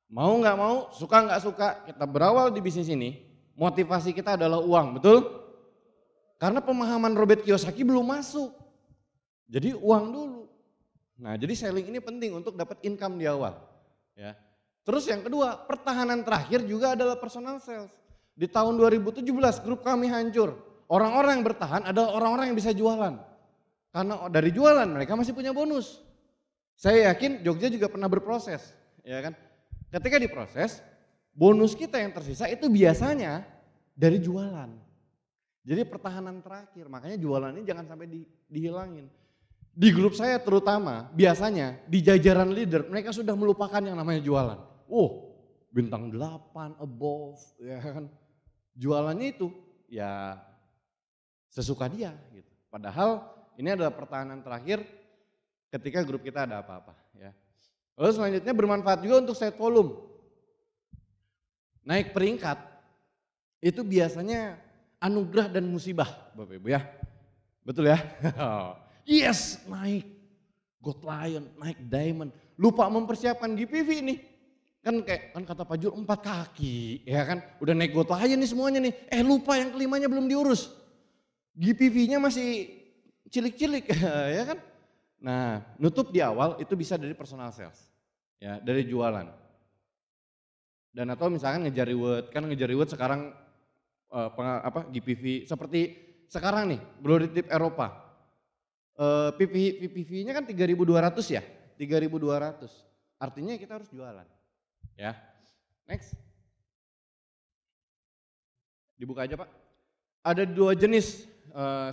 Mau nggak mau, suka nggak suka, kita berawal di bisnis ini, motivasi kita adalah uang, betul? Karena pemahaman Robert Kiyosaki belum masuk. Jadi uang dulu. Nah, jadi selling ini penting untuk dapat income di awal. Ya. Terus yang kedua, pertahanan terakhir juga adalah personal sales. Di tahun 2017 grup kami hancur. Orang-orang yang bertahan adalah orang-orang yang bisa jualan. Karena dari jualan mereka masih punya bonus. Saya yakin Jogja juga pernah berproses, ya kan? Ketika diproses, bonus kita yang tersisa itu biasanya dari jualan. Jadi pertahanan terakhir, makanya jualan ini jangan sampai dihilangin. Di grup saya terutama, biasanya di jajaran leader mereka sudah melupakan yang namanya jualan. Bintang 8, above, ya kan. Jualannya itu ya sesuka dia gitu. Padahal ini adalah pertahanan terakhir ketika grup kita ada apa-apa, ya. Lalu selanjutnya bermanfaat juga untuk set volume. Naik peringkat itu biasanya anugerah dan musibah, Bapak Ibu ya. Betul ya? Yes, naik Gold Lion, naik Diamond. Lupa mempersiapkan GPV nih. Kan kata Pak Jul 4 kaki, ya kan? Udah naik Gold Lion nih semuanya nih. Lupa yang kelimanya belum diurus. GPV-nya masih cilik-cilik, ya kan? Nah, nutup di awal itu bisa dari personal sales, ya, dari jualan. Dan atau misalkan ngejar reward sekarang GPV seperti sekarang nih, Blue Tip Eropa. PPV-nya kan 3.200 ya, 3.200. Artinya kita harus jualan, ya. Next. Dibuka aja Pak. Ada 2 jenis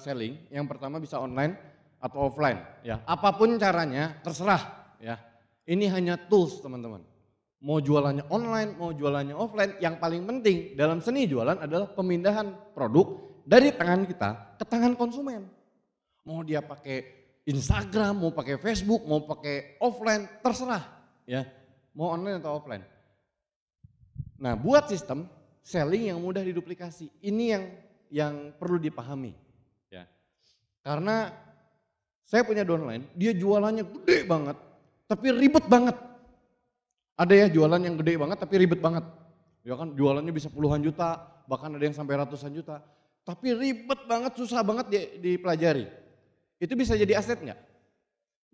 selling. Yang pertama bisa online atau offline ya. Apapun caranya terserah ya. Ini hanya tools teman-teman. Mau jualannya online, mau jualannya offline, yang paling penting dalam seni jualan adalah pemindahan produk dari tangan kita ke tangan konsumen. Mau dia pakai Instagram, mau pakai Facebook, mau pakai offline, terserah ya. Mau online atau offline. Nah, buat sistem selling yang mudah diduplikasi. Ini yang perlu dipahami ya. Karena saya punya downline, dia jualannya gede banget, tapi ribet banget. Ada ya jualan yang gede banget tapi ribet banget. Ya kan jualannya bisa puluhan juta, bahkan ada yang sampai ratusan juta. Tapi ribet banget, susah banget dipelajari. Itu bisa jadi aset enggak?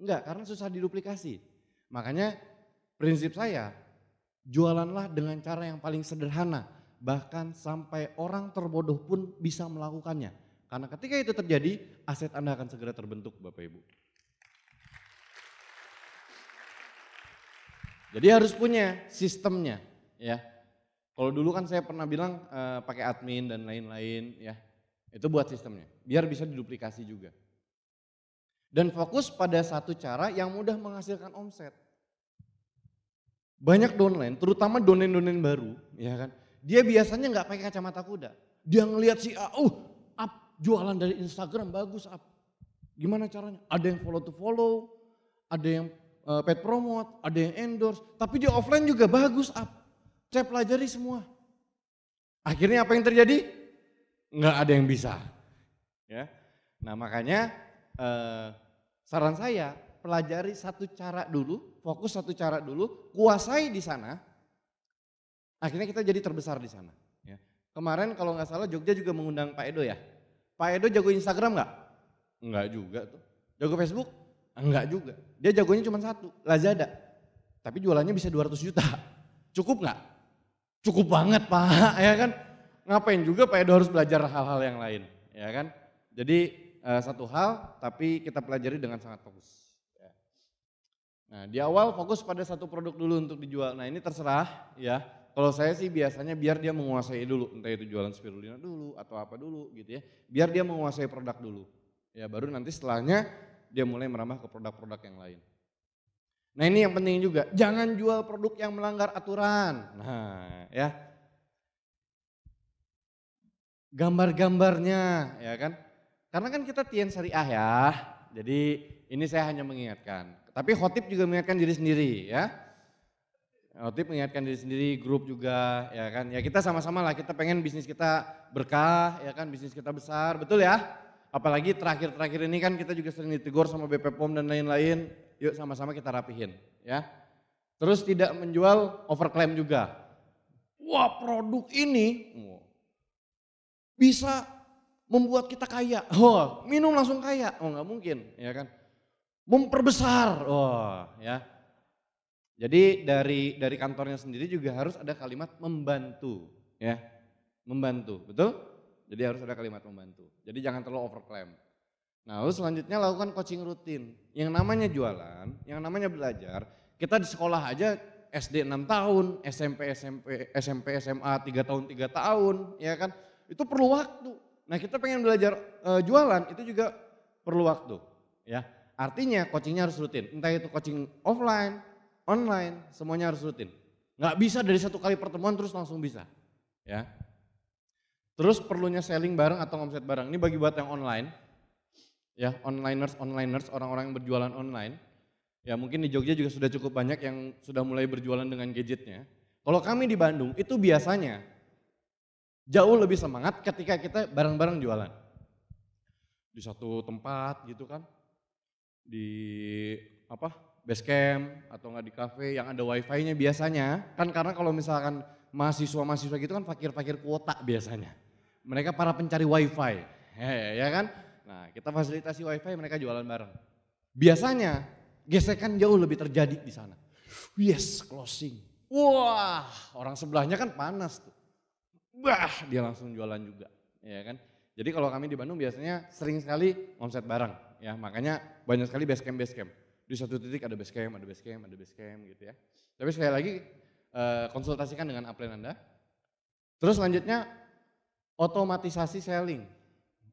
Enggak, karena susah diduplikasi. Makanya prinsip saya, jualanlah dengan cara yang paling sederhana. Bahkan sampai orang terbodoh pun bisa melakukannya. Karena ketika itu terjadi, aset Anda akan segera terbentuk Bapak Ibu. Jadi harus punya sistemnya ya. Kalau dulu kan saya pernah bilang pakai admin dan lain-lain ya. Itu buat sistemnya, biar bisa diduplikasi juga. Dan fokus pada satu cara yang mudah menghasilkan omset. Banyak downline, terutama downline baru ya kan. Dia biasanya nggak pakai kacamata kuda. Dia ngelihat si A, up jualan dari Instagram bagus up. Gimana caranya? Ada yang follow to follow, ada yang paid promote, ada yang endorse, tapi di offline juga bagus up. Saya pelajari semua. Akhirnya apa yang terjadi? Nggak ada yang bisa. Ya. Nah makanya saran saya pelajari satu cara dulu, fokus satu cara dulu, kuasai di sana. Akhirnya kita jadi terbesar di sana. Ya. Kemarin kalau nggak salah Jogja juga mengundang Pak Edo ya. Pak Edo jago Instagram nggak? Nggak juga tuh. Jago Facebook? Enggak juga. Dia jagonya cuma satu, Lazada. Tapi jualannya bisa 200 juta. Cukup nggak? Cukup banget Pak, ya kan? Ngapain juga Pak Edo harus belajar hal-hal yang lain, ya kan? Jadi satu hal tapi kita pelajari dengan sangat fokus. Ya. Nah di awal fokus pada satu produk dulu untuk dijual. Nah ini terserah ya. Kalau saya sih biasanya biar dia menguasai dulu, entah itu jualan spirulina dulu atau apa dulu gitu ya. Biar dia menguasai produk dulu. Ya baru nanti setelahnya dia mulai merambah ke produk-produk yang lain. Nah ini yang penting juga, jangan jual produk yang melanggar aturan. Nah ya, gambar-gambarnya ya kan. Karena kan kita Tien Syariah ya, jadi ini saya hanya mengingatkan. Tapi khotib juga mengingatkan diri sendiri ya. Khotib mengingatkan diri sendiri, grup juga ya kan. Ya kita sama-sama lah, kita pengen bisnis kita berkah ya kan, bisnis kita besar, betul ya. Apalagi terakhir-terakhir ini kan kita juga sering ditegur sama BP POM dan lain-lain. Yuk sama-sama kita rapihin ya. Terus tidak menjual overclaim juga. Wah produk ini bisa membuat kita kaya. Oh minum langsung kaya. Oh nggak mungkin ya kan. Memperbesar. Oh ya. Jadi dari kantornya sendiri juga harus ada kalimat membantu ya. Membantu, betul? Jadi harus ada kalimat membantu. Jadi jangan terlalu overclaim. Nah lalu selanjutnya lakukan coaching rutin. Yang namanya jualan, yang namanya belajar, kita di sekolah aja SD 6 tahun, SMP SMA 3 tahun 3 tahun, ya kan. Itu perlu waktu. Nah kita pengen belajar jualan itu juga perlu waktu. Ya, artinya coachingnya harus rutin. Entah itu coaching offline, online, semuanya harus rutin. Nggak bisa dari satu kali pertemuan terus langsung bisa. Ya. Terus perlunya selling bareng atau omset bareng. Ini bagi buat yang online. Ya, onliners, orang-orang yang berjualan online. Ya mungkin di Jogja juga sudah cukup banyak yang sudah mulai berjualan dengan gadgetnya. Kalau kami di Bandung itu biasanya jauh lebih semangat ketika kita bareng-bareng jualan. Di satu tempat gitu kan. Di base camp atau enggak di cafe yang ada wifi-nya biasanya. Kan karena kalau misalkan mahasiswa-mahasiswa gitu kan fakir-fakir kuota biasanya. Mereka para pencari wifi, ya kan? Nah kita fasilitasi wifi mereka jualan bareng. Biasanya gesekan jauh lebih terjadi di sana. Yes, closing. Wah, orang sebelahnya kan panas tuh. Wah, dia langsung jualan juga, ya kan? Jadi kalau kami di Bandung biasanya sering sekali omset bareng, ya makanya banyak sekali base camp. Di satu titik ada base camp gitu ya. Tapi sekali lagi konsultasikan dengan upline Anda. Terus selanjutnya Otomatisasi selling.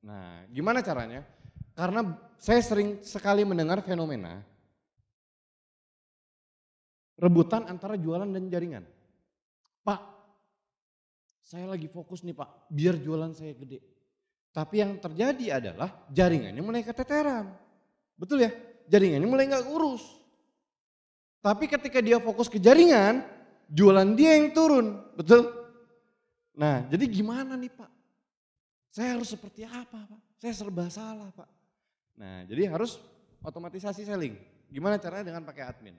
Nah, gimana caranya? Karena saya sering sekali mendengar fenomena rebutan antara jualan dan jaringan. Pak, saya lagi fokus nih Pak, biar jualan saya gede. Tapi yang terjadi adalah jaringannya mulai keteteran. Betul ya? Jaringannya mulai nggak urus. Tapi ketika dia fokus ke jaringan, jualan dia yang turun. Betul? Nah, jadi gimana nih Pak? Saya harus seperti apa Pak? Saya serba salah Pak. Nah, jadi harus otomatisasi selling. Gimana caranya? Dengan pakai admin.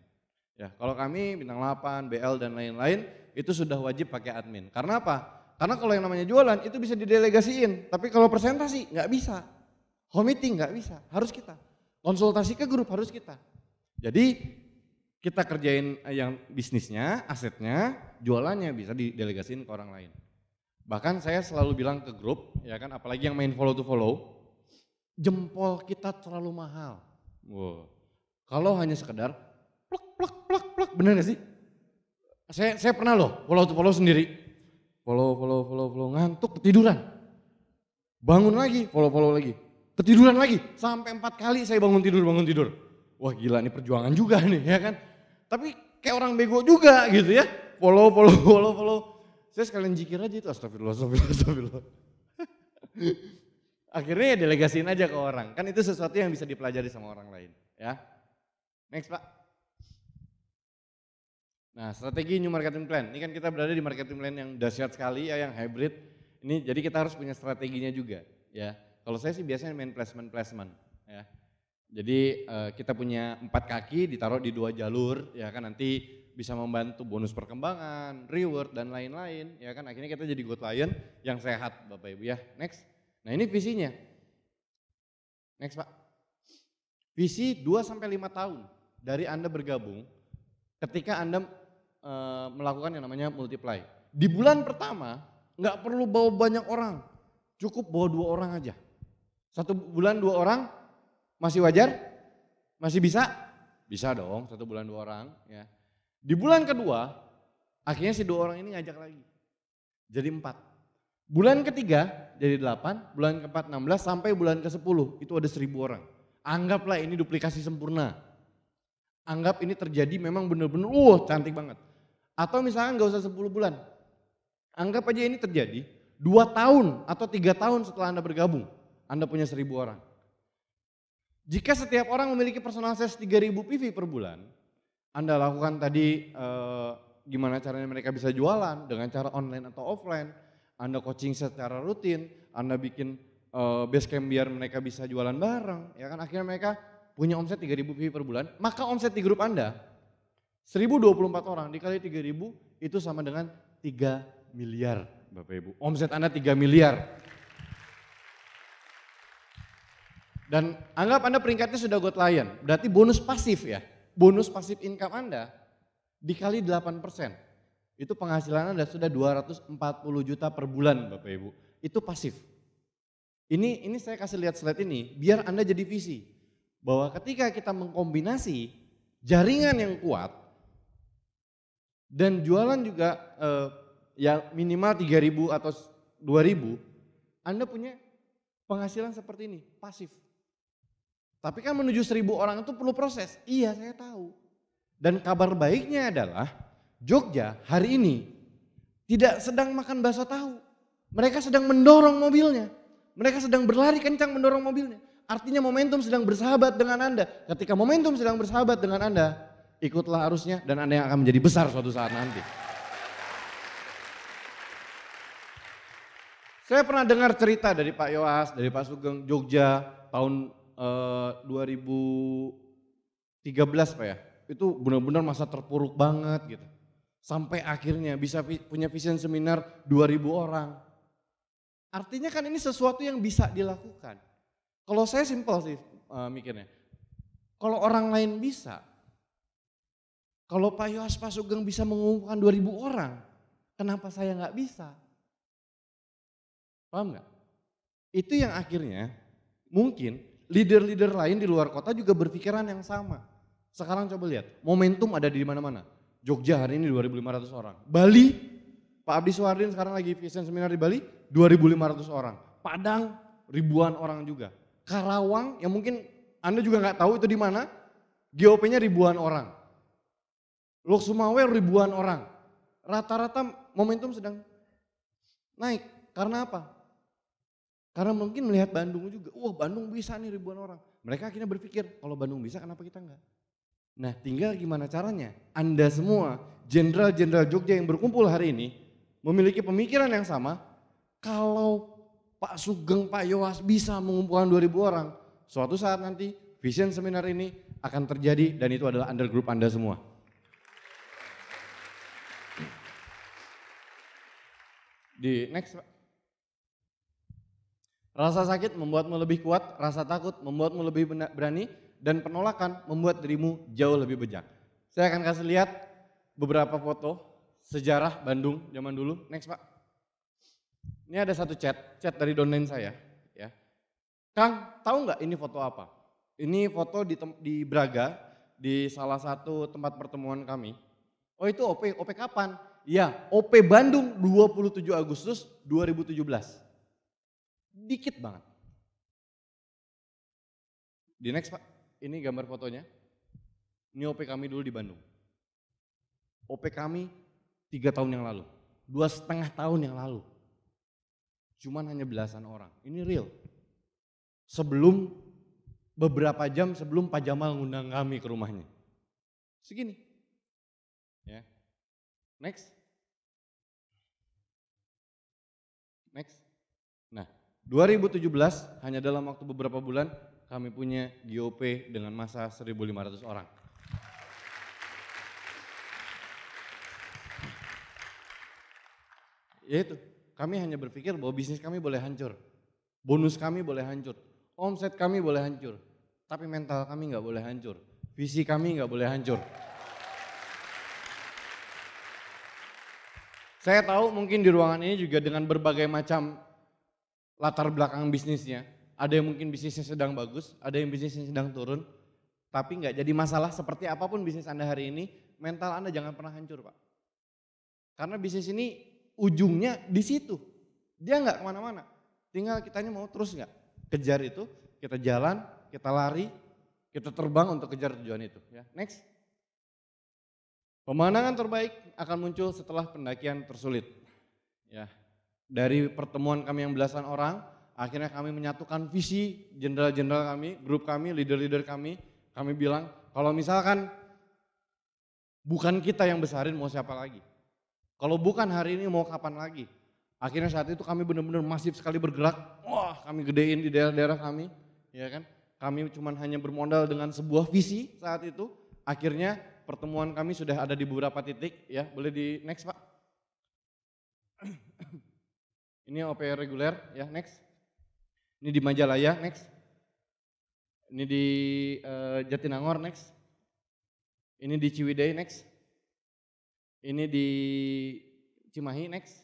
Ya, kalau kami Bintang 8, BL dan lain-lain itu sudah wajib pakai admin. Karena apa? Karena kalau yang namanya jualan itu bisa didelegasiin, tapi kalau presentasi nggak bisa. Home meeting nggak bisa, harus kita. Konsultasi ke grup harus kita. Jadi kita kerjain yang bisnisnya, asetnya, jualannya bisa didelegasiin ke orang lain. Bahkan saya selalu bilang ke grup, ya kan, apalagi yang main follow to follow, jempol kita terlalu mahal. Wow. Kalau hanya sekedar plek, bener gak sih? Saya pernah loh follow to follow sendiri, follow, ngantuk ketiduran, bangun lagi, follow lagi, ketiduran lagi, sampai 4 kali saya bangun tidur. Wah gila nih perjuangan juga nih ya kan. Tapi kayak orang bego juga gitu ya, follow. Saya sekalian zikir aja itu astagfirullah. Akhirnya ya delegasiin aja ke orang. Kan itu sesuatu yang bisa dipelajari sama orang lain. Ya. Next Pak. Nah strategi new marketing plan. Ini kan kita berada di marketing plan yang dahsyat sekali ya, yang hybrid. Ini jadi kita harus punya strateginya juga. Ya. Kalau saya sih biasanya main placement. Ya. Jadi kita punya 4 kaki ditaruh di 2 jalur. Ya kan nanti bisa membantu bonus perkembangan, reward dan lain-lain, ya kan akhirnya kita jadi go client yang sehat Bapak Ibu ya. Next. Nah, ini visinya. Next Pak. Visi 2-5 tahun dari Anda bergabung ketika Anda melakukan yang namanya multiply. Di bulan pertama nggak perlu bawa banyak orang, cukup bawa 2 orang aja. 1 bulan 2 orang masih wajar? Masih bisa? Bisa dong, 1 bulan 2 orang ya. Di bulan kedua, akhirnya si 2 orang ini ngajak lagi. Jadi 4. Bulan ketiga jadi 8, bulan keempat 16 sampai bulan ke-10 itu ada 1000 orang. Anggaplah ini duplikasi sempurna. Anggap ini terjadi memang benar-benar cantik banget. Atau misalnya gak usah 10 bulan. Anggap aja ini terjadi 2 tahun atau 3 tahun setelah Anda bergabung. Anda punya 1000 orang. Jika setiap orang memiliki personal sales 3000 PV per bulan, Anda lakukan tadi gimana caranya mereka bisa jualan dengan cara online atau offline. Anda coaching secara rutin, Anda bikin base camp biar mereka bisa jualan bareng. Ya kan akhirnya mereka punya omset 3.000 PV per bulan. Maka omset di grup Anda 1024 orang dikali 3.000 itu sama dengan 3 miliar Bapak Ibu. Omset Anda 3 miliar. Dan anggap Anda peringkatnya sudah go client, berarti bonus pasif ya. Bonus pasif income Anda dikali 8%. Itu penghasilan Anda sudah 240 juta per bulan Bapak Ibu. Itu pasif. Ini saya kasih lihat slide ini biar Anda jadi visi. Bahwa ketika kita mengkombinasi jaringan yang kuat dan jualan juga ya minimal 3.000 atau 2.000, Anda punya penghasilan seperti ini, pasif. Tapi kan menuju 1000 orang itu perlu proses. Iya saya tahu. Dan kabar baiknya adalah Jogja hari ini tidak sedang makan bakso tahu. Mereka sedang mendorong mobilnya. Mereka sedang berlari kencang mendorong mobilnya. Artinya momentum sedang bersahabat dengan Anda. Ketika momentum sedang bersahabat dengan Anda, ikutlah arusnya dan Anda yang akan menjadi besar suatu saat nanti. Saya pernah dengar cerita dari Pak Yoas, dari Pak Sugeng, Jogja tahun 2013 Pak ya, itu benar-benar masa terpuruk banget gitu. Sampai akhirnya bisa punya vision seminar 2000 orang. Artinya kan ini sesuatu yang bisa dilakukan. Kalau saya simpel sih mikirnya, kalau orang lain bisa, kalau Pak Yoas, Pak Sugeng bisa mengumpulkan 2000 orang, kenapa saya nggak bisa? Paham nggak? Itu yang akhirnya mungkin leader-leader lain di luar kota juga berpikiran yang sama. Sekarang coba lihat, momentum ada di mana-mana. Jogja hari ini 2.500 orang. Bali Pak Abdi Suhardin sekarang lagi vision seminar di Bali, 2.500 orang. Padang, ribuan orang juga. Karawang yang mungkin Anda juga nggak tahu itu di mana, GOP-nya ribuan orang. Lok Sumawe ribuan orang. Rata-rata momentum sedang naik. Karena apa? Karena mungkin melihat Bandung juga, wah Bandung bisa nih ribuan orang. Mereka akhirnya berpikir, kalau Bandung bisa kenapa kita enggak? Nah tinggal gimana caranya? Anda semua, jenderal-jenderal Jogja yang berkumpul hari ini, memiliki pemikiran yang sama, kalau Pak Sugeng, Pak Yowas bisa mengumpulkan 2.000 orang, suatu saat nanti vision seminar ini akan terjadi dan itu adalah under group Anda semua. Di next Pak. Rasa sakit membuatmu lebih kuat, rasa takut membuatmu lebih berani, dan penolakan membuat dirimu jauh lebih bijak. Saya akan kasih lihat beberapa foto sejarah Bandung zaman dulu. Next Pak. Ini ada satu chat dari downline saya. Ya. Kang, tahu nggak ini foto apa? Ini foto di Braga, di salah satu tempat pertemuan kami. Oh itu OP kapan? Ya, OP Bandung 27 Agustus 2017. Dikit banget. Di next Pak, ini gambar fotonya. Ini OP kami dulu di Bandung. OP kami 3 tahun yang lalu, 2,5 tahun yang lalu. Cuman hanya belasan orang, ini real. Sebelum, beberapa jam sebelum Pak Jamal ngundang kami ke rumahnya. Segini. Ya. Next. Next. Nah, 2017 hanya dalam waktu beberapa bulan kami punya GOP dengan massa 1.500 orang. Yaitu, kami hanya berpikir bahwa bisnis kami boleh hancur, bonus kami boleh hancur, omset kami boleh hancur, tapi mental kami nggak boleh hancur, visi kami nggak boleh hancur. Saya tahu mungkin di ruangan ini juga dengan berbagai macam latar belakang bisnisnya, ada yang mungkin bisnisnya sedang bagus, ada yang bisnisnya sedang turun, tapi nggak jadi masalah seperti apapun bisnis Anda hari ini, mental Anda jangan pernah hancur Pak. Karena bisnis ini ujungnya di situ, dia nggak kemana-mana, tinggal kitanya mau terus nggak kejar itu, kita jalan, kita lari, kita terbang untuk kejar tujuan itu. Ya, next. Pemandangan terbaik akan muncul setelah pendakian tersulit. Ya, dari pertemuan kami yang belasan orang, akhirnya kami menyatukan visi jenderal-jenderal kami, grup kami, leader-leader kami bilang kalau misalkan bukan kita yang besarin mau siapa lagi? Kalau bukan hari ini mau kapan lagi? Akhirnya saat itu kami benar-benar masif sekali bergerak, wah kami gedein di daerah-daerah kami, ya kan? Kami cuma hanya bermodal dengan sebuah visi saat itu, akhirnya pertemuan kami sudah ada di beberapa titik, ya boleh di next Pak. Ini OP reguler, ya next. Ini di Majalaya, next. Ini di Jatinangor, next. Ini di Ciwidey, next. Ini di Cimahi, next.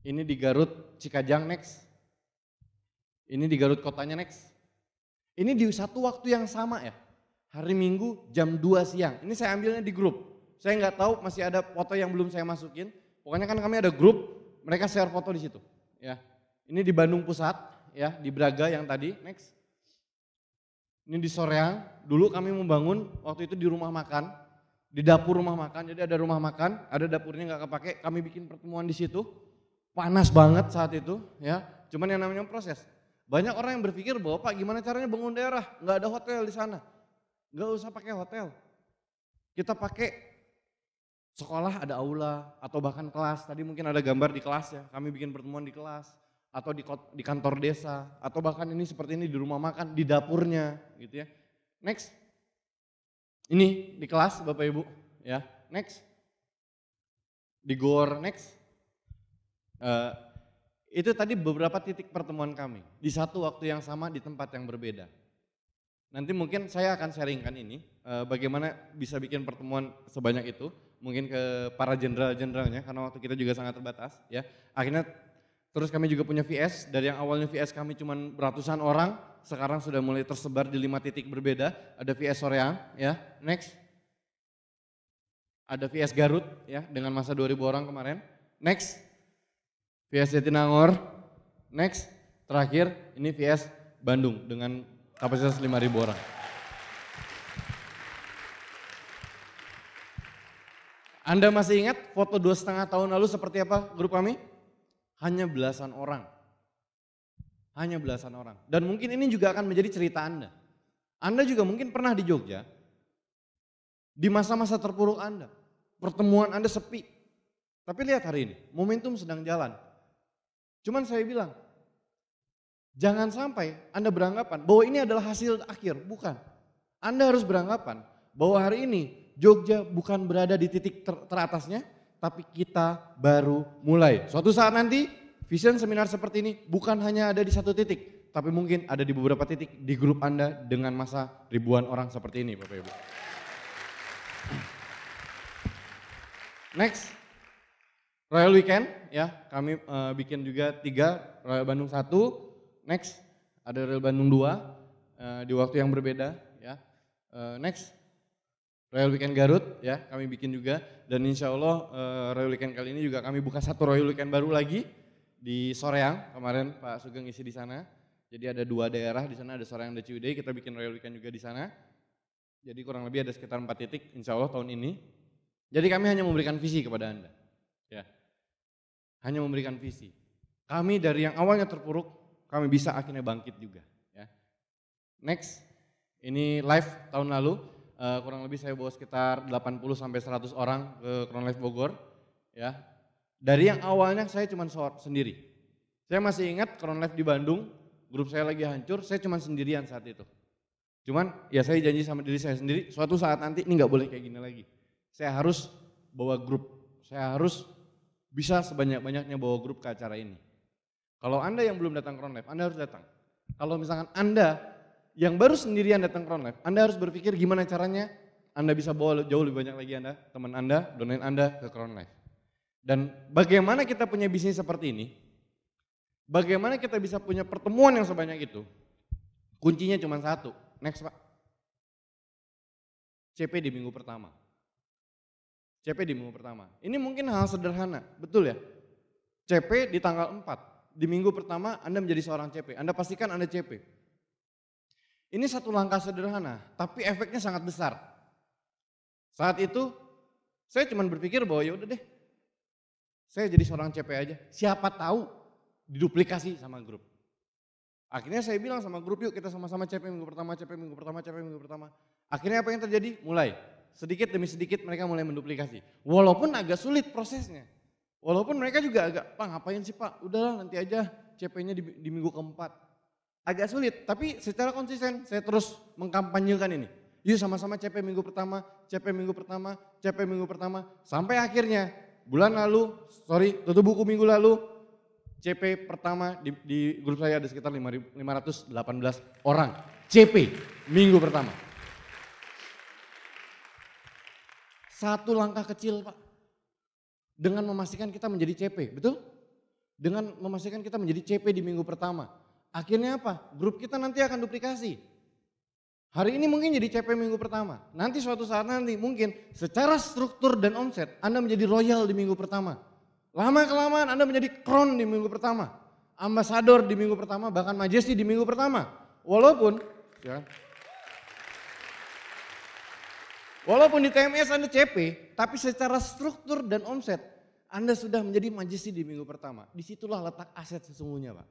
Ini di Garut, Cikajang, next. Ini di Garut kotanya, next. Ini di satu waktu yang sama ya, hari Minggu jam 2 siang. Ini saya ambilnya di grup. Saya nggak tahu masih ada foto yang belum saya masukin. Pokoknya kan kami ada grup, mereka share foto di situ. Ya, ini di Bandung Pusat, ya di Braga yang tadi, next. Ini di Soreang. Dulu kami membangun waktu itu di rumah makan. Di dapur rumah makan, jadi ada rumah makan, ada dapurnya nggak kepake, kami bikin pertemuan di situ, panas banget saat itu, ya. Cuman yang namanya proses. Banyak orang yang berpikir bahwa Pak gimana caranya bangun daerah, nggak ada hotel di sana, nggak usah pakai hotel, kita pakai sekolah ada aula atau bahkan kelas. Tadi mungkin ada gambar di kelas ya, kami bikin pertemuan di kelas atau di kantor desa atau bahkan ini seperti ini di rumah makan, di dapurnya, gitu ya. Next. Ini di kelas Bapak Ibu, ya. Next. Di GOR, next. Itu tadi beberapa titik pertemuan kami. Di satu waktu yang sama di tempat yang berbeda. Nanti mungkin saya akan sharingkan ini, bagaimana bisa bikin pertemuan sebanyak itu. Mungkin ke para jenderal-jenderalnya, karena waktu kita juga sangat terbatas. Ya. Akhirnya terus kami juga punya VS, dari yang awalnya VS kami cuma ratusan orang, sekarang sudah mulai tersebar di 5 titik berbeda. Ada VS Soreang, ya, next. Ada VS Garut, ya, dengan masa 2.000 orang kemarin. Next, VS Jatinangor. Next, terakhir ini VS Bandung dengan kapasitas 5.000 orang. Anda masih ingat foto 2,5 tahun lalu seperti apa grup kami? Hanya belasan orang. Hanya belasan orang. Dan mungkin ini juga akan menjadi cerita Anda. Anda juga mungkin pernah di Jogja. Di masa-masa terpuruk Anda. Pertemuan Anda sepi. Tapi lihat hari ini, momentum sedang jalan. Cuman saya bilang, jangan sampai Anda beranggapan bahwa ini adalah hasil akhir. Bukan. Anda harus beranggapan bahwa hari ini Jogja bukan berada di titik teratasnya, tapi kita baru mulai. Suatu saat nanti vision seminar seperti ini bukan hanya ada di satu titik, tapi mungkin ada di beberapa titik di grup Anda dengan masa ribuan orang seperti ini Bapak Ibu. Next, Royal Weekend ya, kami bikin juga 3, Royal Bandung 1, next ada Royal Bandung 2 di waktu yang berbeda ya. Next, Royal Weekend Garut ya, kami bikin juga, dan insya Allah Royal Weekend kali ini juga kami buka satu Royal Weekend baru lagi di Soreang. Kemarin Pak Sugeng isi di sana. Jadi ada 2 daerah di sana, ada Soreang dan Ciwidey. Kita bikin Royal Weekend juga di sana. Jadi kurang lebih ada sekitar 4 titik insya Allah tahun ini. Jadi kami hanya memberikan visi kepada Anda. Ya, hanya memberikan visi. Kami dari yang awalnya terpuruk, kami bisa akhirnya bangkit juga. Ya. Next, ini live tahun lalu. Kurang lebih saya bawa sekitar 80-100 orang ke Crown Life Bogor. Ya. Dari yang awalnya saya cuma sendiri. Saya masih ingat Crown Life di Bandung, grup saya lagi hancur, saya cuma sendirian saat itu. Cuman ya saya janji sama diri saya sendiri, suatu saat nanti ini gak boleh kayak gini lagi. Saya harus bawa grup, saya harus bisa sebanyak-banyaknya bawa grup ke acara ini. Kalau Anda yang belum datang Crown Life, Anda harus datang. Kalau misalkan Anda yang baru sendirian datang Crown Life, Anda harus berpikir gimana caranya Anda bisa bawa jauh lebih banyak lagi Anda, teman Anda, donain Anda ke Crown Life. Dan bagaimana kita punya bisnis seperti ini, bagaimana kita bisa punya pertemuan yang sebanyak itu, kuncinya cuma satu. Next Pak. CP di minggu pertama. CP di minggu pertama. Ini mungkin hal sederhana, betul ya? CP di tanggal 4, di minggu pertama Anda menjadi seorang CP, Anda pastikan Anda CP. Ini satu langkah sederhana, tapi efeknya sangat besar. Saat itu, saya cuma berpikir bahwa ya udah deh, saya jadi seorang CP aja. Siapa tahu diduplikasi sama grup. Akhirnya saya bilang sama grup, yuk kita sama-sama CP minggu pertama, CP minggu pertama, CP minggu pertama. Akhirnya apa yang terjadi? Mulai. Sedikit demi sedikit mereka mulai menduplikasi. Walaupun agak sulit prosesnya. Walaupun mereka juga agak, Pak ngapain sih Pak? Udahlah nanti aja CP-nya di minggu keempat. Agak sulit, tapi secara konsisten saya terus mengkampanyekan ini. Yuk sama-sama CP minggu pertama, CP minggu pertama, CP minggu pertama. Sampai akhirnya tutup buku minggu lalu, CP pertama di grup saya ada sekitar 518 orang. CP minggu pertama. Satu langkah kecil Pak. Dengan memastikan kita menjadi CP, betul? Dengan memastikan kita menjadi CP di minggu pertama. Akhirnya apa? Grup kita nanti akan duplikasi. Hari ini mungkin jadi CP minggu pertama. Nanti suatu saat nanti mungkin secara struktur dan omset Anda menjadi royal di minggu pertama. Lama-kelamaan Anda menjadi crown di minggu pertama. Ambasador di minggu pertama, bahkan majesty di minggu pertama. Walaupun di TMS Anda CP, tapi secara struktur dan omset Anda sudah menjadi majesty di minggu pertama. Disitulah letak aset sesungguhnya Pak.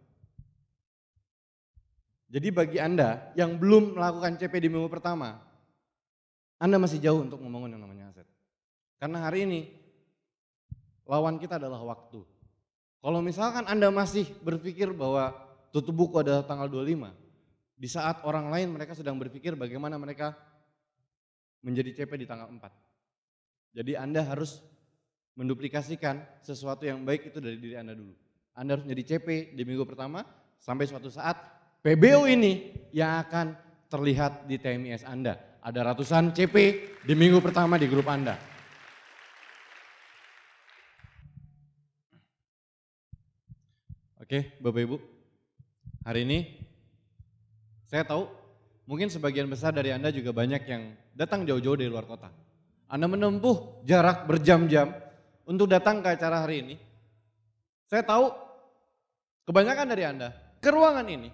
Jadi bagi Anda yang belum melakukan CP di minggu pertama, Anda masih jauh untuk membangun yang namanya aset. Karena hari ini lawan kita adalah waktu. Kalau misalkan Anda masih berpikir bahwa tutup buku adalah tanggal 25, di saat orang lain mereka sedang berpikir bagaimana mereka menjadi CP di tanggal 4. Jadi Anda harus menduplikasikan sesuatu yang baik itu dari diri Anda dulu. Anda harus menjadi CP di minggu pertama sampai suatu saat PBO ini yang akan terlihat di TMIS Anda. Ada ratusan CP di minggu pertama di grup Anda. Oke, Bapak Ibu. Hari ini saya tahu mungkin sebagian besar dari Anda juga banyak yang datang jauh-jauh dari luar kota. Anda menempuh jarak berjam-jam untuk datang ke acara hari ini. Saya tahu kebanyakan dari Anda ke ruangan ini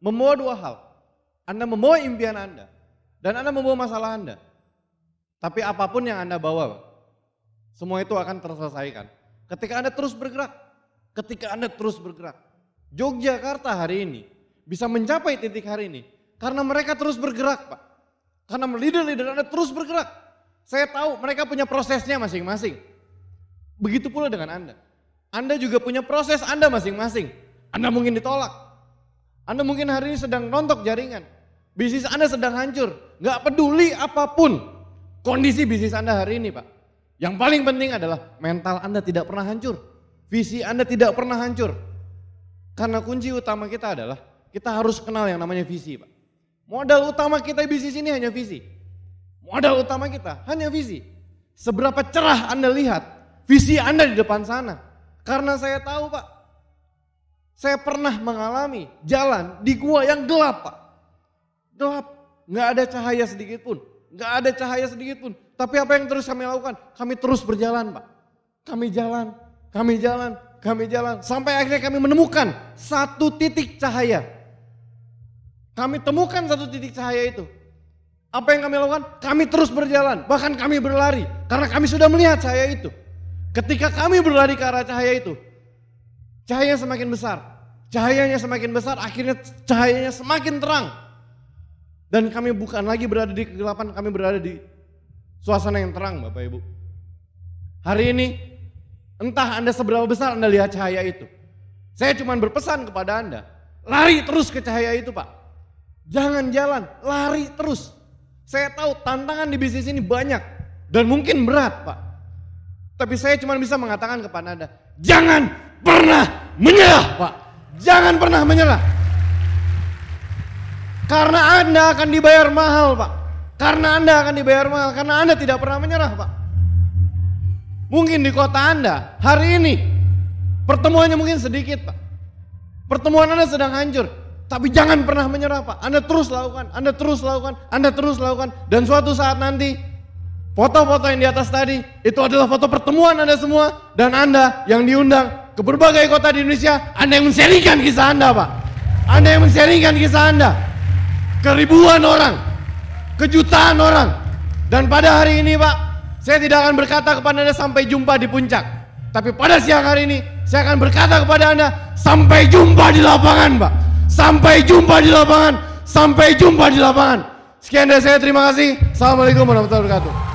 membawa dua hal. Anda membawa impian Anda dan Anda membawa masalah Anda. Tapi apapun yang Anda bawa, semua itu akan terselesaikan. Ketika Anda terus bergerak, ketika Anda terus bergerak. Yogyakarta hari ini bisa mencapai titik hari ini karena mereka terus bergerak, Pak. Karena leader-leader Anda terus bergerak. Saya tahu mereka punya prosesnya masing-masing. Begitu pula dengan Anda. Anda juga punya proses Anda masing-masing. Anda mungkin ditolak. Anda mungkin hari ini sedang nontok jaringan. Bisnis Anda sedang hancur. Gak peduli apapun kondisi bisnis Anda hari ini, Pak. Yang paling penting adalah mental Anda tidak pernah hancur. Visi Anda tidak pernah hancur. Karena kunci utama kita adalah kita harus kenal yang namanya visi, Pak. Modal utama kita bisnis ini hanya visi. Modal utama kita hanya visi. Seberapa cerah Anda lihat visi Anda di depan sana. Karena saya tahu, Pak. Saya pernah mengalami jalan di gua yang gelap, Pak. Gelap. Gak ada cahaya sedikit pun. Gak ada cahaya sedikit pun. Tapi apa yang terus kami lakukan? Kami terus berjalan, Pak. Kami jalan. Sampai akhirnya kami menemukan satu titik cahaya. Kami temukan satu titik cahaya itu. Apa yang kami lakukan? Kami terus berjalan. Bahkan kami berlari. Karena kami sudah melihat cahaya itu. Ketika kami berlari ke arah cahaya itu. Cahayanya semakin besar. Cahayanya semakin besar. Akhirnya cahayanya semakin terang. Dan kami bukan lagi berada di kegelapan. Kami berada di suasana yang terang, Bapak Ibu. Hari ini entah Anda seberapa besar Anda lihat cahaya itu. Saya cuma berpesan kepada Anda. Lari terus ke cahaya itu, Pak. Jangan jalan, lari terus. Saya tahu tantangan di bisnis ini banyak dan mungkin berat, Pak. Tapi saya cuma bisa mengatakan kepada Anda, jangan pernah menyerah, Pak. Jangan pernah menyerah. Karena Anda akan dibayar mahal, Pak. Karena Anda akan dibayar mahal, karena Anda tidak pernah menyerah, Pak. Mungkin di kota Anda hari ini pertemuannya mungkin sedikit, Pak. Pertemuan Anda sedang hancur. Tapi jangan pernah menyerah, Pak. Anda terus lakukan, Anda terus lakukan, Anda terus lakukan. Dan suatu saat nanti, foto-foto yang di atas tadi, itu adalah foto pertemuan Anda semua. Dan Anda yang diundang ke berbagai kota di Indonesia, Anda yang men-sharingkan kisah Anda, Pak. Anda yang men-sharingkan kisah Anda. Ke ribuan orang, ke jutaan orang. Dan pada hari ini, Pak, saya tidak akan berkata kepada Anda sampai jumpa di puncak. Tapi pada siang hari ini, saya akan berkata kepada Anda, sampai jumpa di lapangan, Pak. Sampai jumpa di lapangan. Sampai jumpa di lapangan. Sekian dari saya, terima kasih. Assalamualaikum warahmatullahi wabarakatuh.